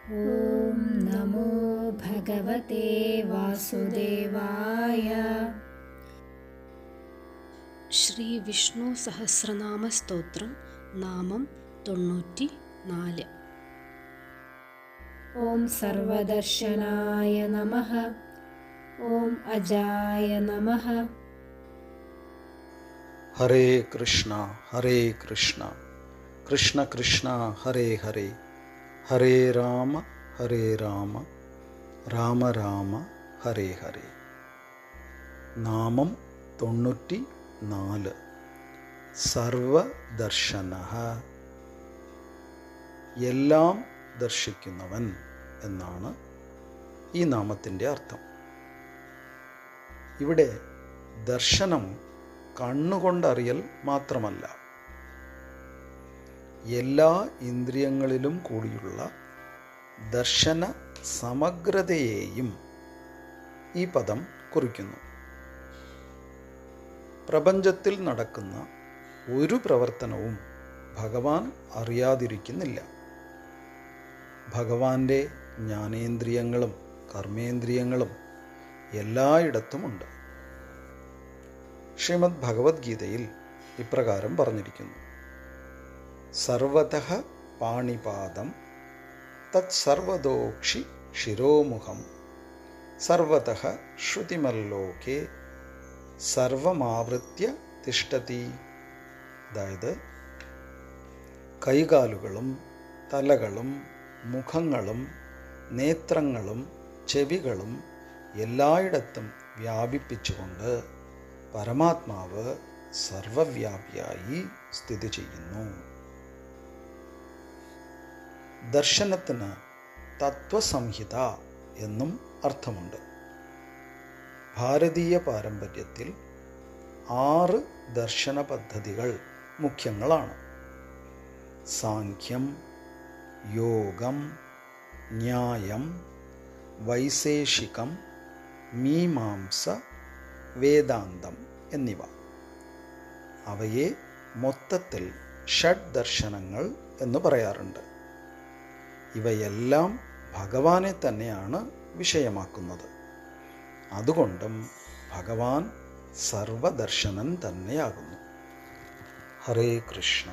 ഓം നമോ ഭഗവതേ വാസുദേവായ. ശ്രീ വിഷ്ണു സഹസ്രനാമ സ്തോത്രം നാമം 94. ഓം സർവദർശനായ നമഃ. ഓം അജായ നമഃ. ഹരേ കൃഷ്ണ ഹരേ കൃഷ്ണ കൃഷ്ണ കൃഷ്ണ ഹരേ ഹരേ, ഹരേ രാമ രാമ രാമ ഹരേ ഹരേ. നാമം 94. സർവദർശനഃ, എല്ലാം ദർശിക്കുന്നവൻ എന്നാണ് ഈ നാമത്തിൻ്റെ അർത്ഥം. ഇവിടെ ദർശനം കണ്ണുകൊണ്ടറിയൽ മാത്രമല്ല, എല്ലാ ഇന്ദ്രിയങ്ങളിലും കൂടിയുള്ള ദർശന സമഗ്രതയെയും ഈ പദം കുറിക്കുന്നു. പ്രപഞ്ചത്തിൽ നടക്കുന്ന ഒരു പ്രവർത്തനവും ഭഗവാൻ അറിയാതിരിക്കുന്നില്ല. ഭഗവാന്റെ ജ്ഞാനേന്ദ്രിയങ്ങളും കർമ്മേന്ദ്രിയങ്ങളും എല്ലായിടത്തുമുണ്ട്. ശ്രീമദ് ഭഗവത്ഗീതയിൽ ഇപ്രകാരം പറഞ്ഞിരിക്കുന്നു: സർവതഃ പാണിപാദം തത്സർവതോക്ഷി ശിരോമുഖം സർവതഃ ശ്രുതിമല്ലോകേ സർവമാവൃത്യ തിഷ്ഠതി. അതായത് കൈകാലുകളും തലകളും മുഖങ്ങളും നേത്രങ്ങളും ചെവികളും എല്ലായിടത്തും വ്യാപിപ്പിച്ചുകൊണ്ട് പരമാത്മാവ് സർവവ്യാപിയായി സ്ഥിതി ചെയ്യുന്നു. ദർശനത്തിന് തത്വസംഹിത എന്നും അർത്ഥമുണ്ട്. ഭാരതീയ പാരമ്പര്യത്തിൽ 6 ദർശന പദ്ധതികൾ മുഖ്യങ്ങളാണ്: സാഖ്യം, യോഗം, ന്യായം, വൈശേഷികം, മീമാംസ, വേദാന്തം എന്നിവ. അവയെ മൊത്തത്തിൽ ഷഡ് ദർശനങ്ങൾ എന്ന് പറയാറുണ്ട്. ഇവയെല്ലാം ഭഗവാനെ തന്നെയാണ് വിഷയമാക്കുന്നത്. അതുകൊണ്ടും ഭഗവാൻ സർവദർശനൻ തന്നെയാകുന്നു. ഹരേ കൃഷ്ണ.